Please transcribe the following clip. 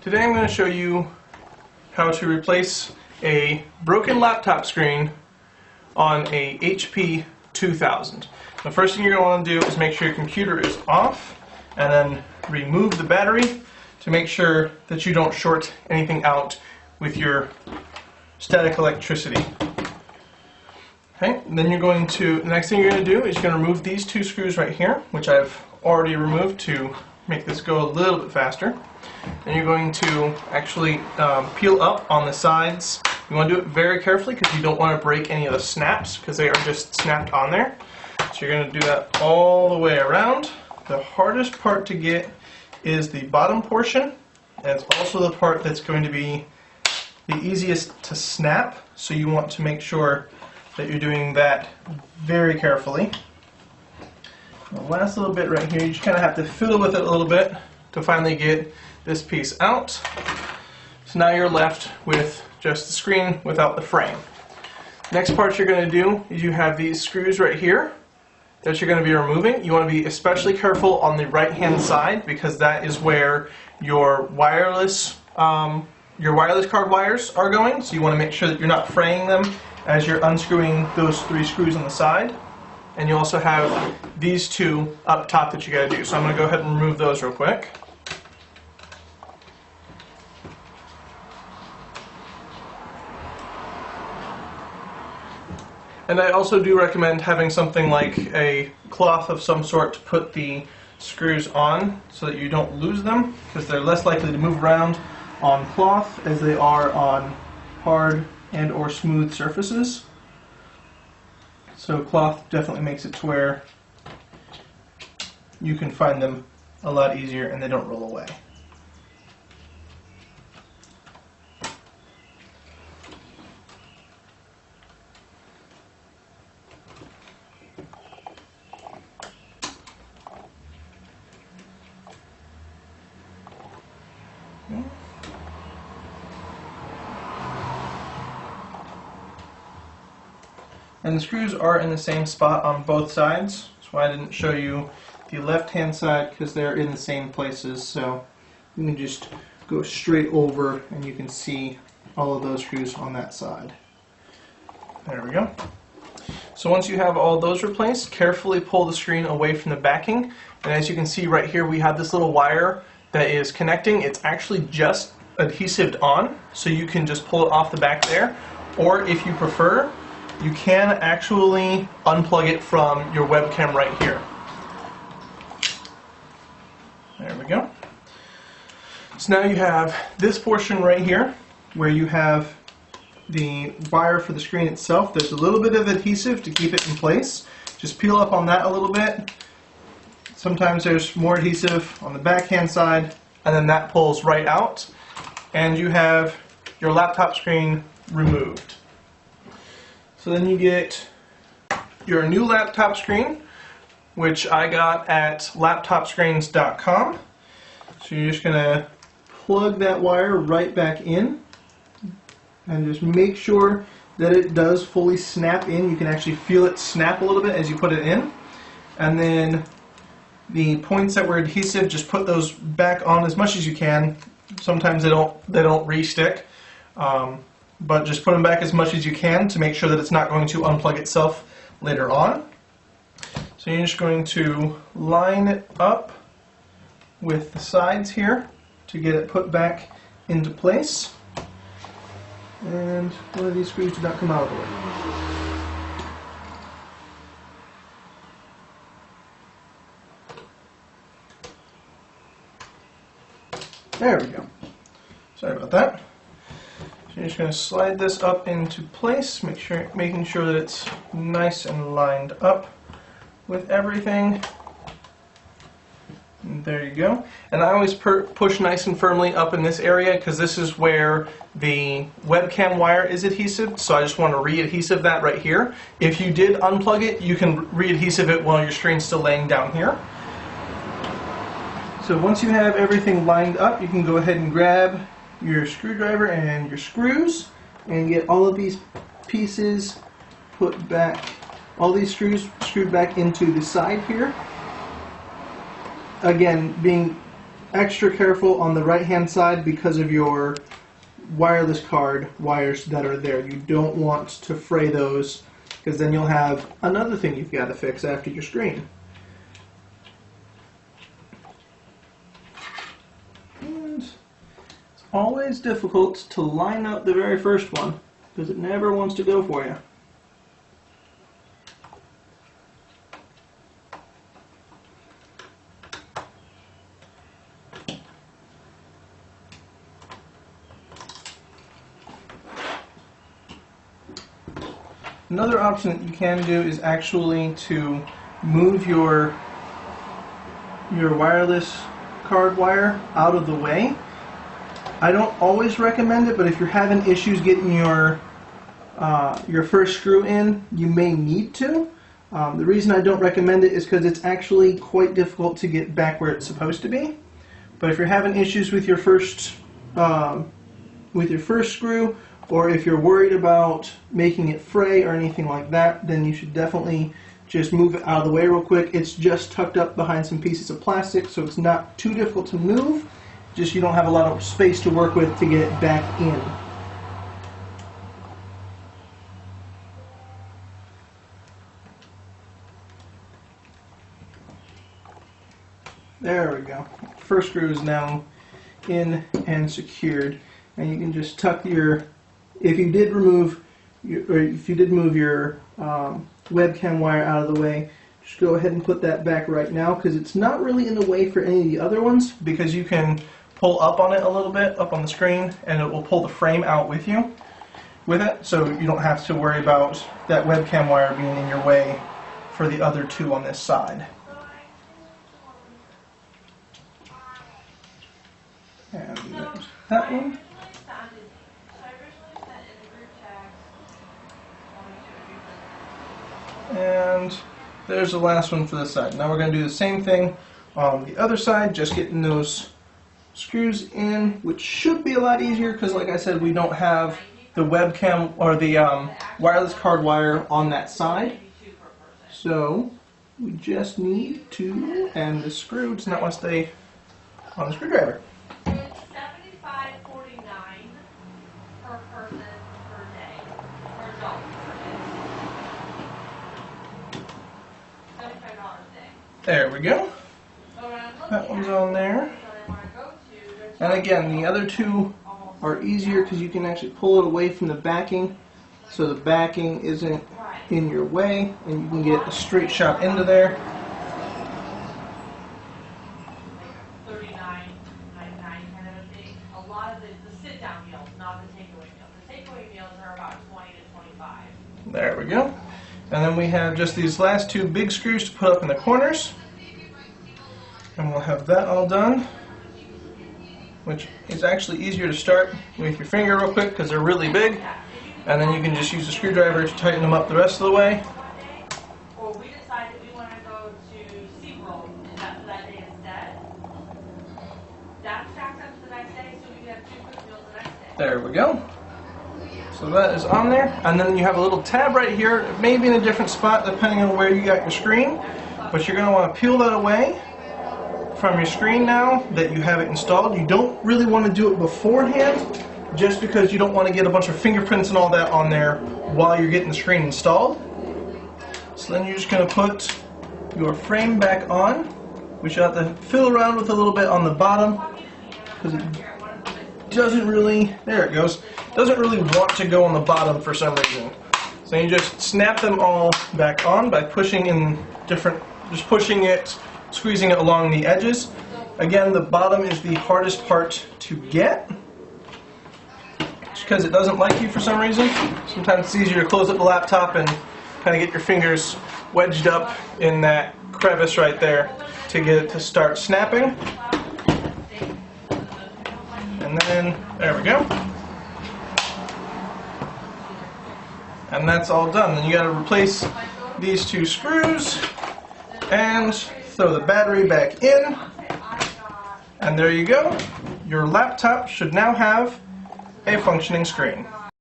Today I'm going to show you how to replace a broken laptop screen on a HP 2000. The first thing you're going to want to do is make sure your computer is off and then remove the battery to make sure that you don't short anything out with your static electricity. Okay, and then the next thing you're going to do is you're going to remove these two screws right here, which I've already removed to make this go a little bit faster. And you're going to actually peel up on the sides. You want to do it very carefully because you don't want to break any of the snaps because they are just snapped on there. So you're going to do that all the way around. The hardest part to get is the bottom portion, and it's also the part that's going to be the easiest to snap, so you want to make sure that you're doing that very carefully. The last little bit right here, you just kind of have to fiddle with it a little bit to finally get this piece out. So now you're left with just the screen without the frame. Next part you're going to do is you have these screws right here that you're going to be removing. You want to be especially careful on the right hand side because that is where your wireless card wires are going. So you want to make sure that you're not fraying them as you're unscrewing those three screws on the side. And you also have these two up top that you got to do. So I'm going to go ahead and remove those real quick. And I also do recommend having something like a cloth of some sort to put the screws on so that you don't lose them, because they're less likely to move around on cloth as they are on hard and or smooth surfaces. So cloth definitely makes it to where you can find them a lot easier and they don't roll away. And the screws are in the same spot on both sides. That's why I didn't show you the left-hand side, because they're in the same places. So you can just go straight over and you can see all of those screws on that side. There we go. So once you have all those replaced, carefully pull the screen away from the backing. And as you can see right here, we have this little wire that is connecting. It's actually just adhesived on, so you can just pull it off the back there. Or if you prefer, you can actually unplug it from your webcam right here. There we go. So now you have this portion right here where you have the wire for the screen itself. There's a little bit of adhesive to keep it in place. Just peel up on that a little bit. Sometimes there's more adhesive on the backhand side, and then that pulls right out, and you have your laptop screen removed. So then you get your new laptop screen, which I got at laptopscreens.com. So you're just going to plug that wire right back in and just make sure that it does fully snap in. You can actually feel it snap a little bit as you put it in. And then the points that were adhesive, just put those back on as much as you can. Sometimes they don't re-stick. But just put them back as much as you can to make sure that it's not going to unplug itself later on. So you're just going to line it up with the sides here to get it put back into place. And one of these screws did not come out of the way. There we go. Sorry about that. So you're just going to slide this up into place, making sure that it's nice and lined up with everything. And there you go. And I always push nice and firmly up in this area because this is where the webcam wire is adhesive, so I just want to re-adhesive that right here. If you did unplug it, you can re-adhesive it while your screen's still laying down here. So once you have everything lined up, you can go ahead and grab your screwdriver and your screws and get all of these pieces put back, all these screws screwed back into the side here. Again, being extra careful on the right hand side because of your wireless card wires that are there. You don't want to fray those, because then you'll have another thing you've got to fix after your screen. And it's always difficult to line up the very first one, because it never wants to go for you. Another option that you can do is actually to move your wireless card wire out of the way. I don't always recommend it, but if you're having issues getting your first screw in, you may need to. The reason I don't recommend it is because it's actually quite difficult to get back where it's supposed to be. But if you're having issues with your first screw, or if you're worried about making it fray or anything like that, then you should definitely just move it out of the way real quick. It's just tucked up behind some pieces of plastic, so it's not too difficult to move. Just you don't have a lot of space to work with to get it back in. There we go. First screw is now in and secured, and you can just tuck your, if you did move your webcam wire out of the way, just go ahead and put that back right now, because it's not really in the way for any of the other ones, because you can pull up on it a little bit, up on the screen, and it will pull the frame out with you, with it, so you don't have to worry about that webcam wire being in your way for the other two on this side. And there's that one. And there's the last one for this side. Now we're going to do the same thing on the other side, just getting those screws in, which should be a lot easier because, like I said, we don't have the webcam or the wireless card wire on that side. So we just need to, and the screw does not want to stay on the screwdriver. So it's $75.49 per person per day, per adult per day. $75 a day. There we go. So what I'm looking That one's on there. so I want to go to, And again, the other two are easier because you can actually pull it away from the backing, so the backing isn't in your way, and you can get a straight shot into there. $39.99 kind of a thing. A lot of the sit-down meals, not the takeaway meals. The takeaway meals are about 20 to 25. There we go. And then we have just these last two big screws to put up in the corners. And we'll have that all done, which is actually easier to start with your finger real quick because they're really big. And then you can just use a screwdriver to tighten them up the rest of the way. Or we decided we want to go to SeaWorld that day instead. That stacks up to the next day, so we can have 2 quick meals the next day. There we go. So that is on there. And then you have a little tab right here. It may be in a different spot depending on where you got your screen. But you're going to want to peel that away from your screen now that you have it installed. You don't really want to do it beforehand, just because you don't want to get a bunch of fingerprints and all that on there while you're getting the screen installed. So then you're just going to put your frame back on, which you'll have to fiddle around with a little bit on the bottom because it doesn't really, there it goes, doesn't really want to go on the bottom for some reason. So you just snap them all back on by pushing in different, just pushing it, squeezing it along the edges. Again, the bottom is the hardest part to get, because it doesn't like you for some reason. Sometimes it's easier to close up the laptop and kind of get your fingers wedged up in that crevice right there to get it to start snapping. And then, there we go. And that's all done. Then you got to replace these 2 screws and throw the battery back in. And there you go. Your laptop should now have a functioning screen.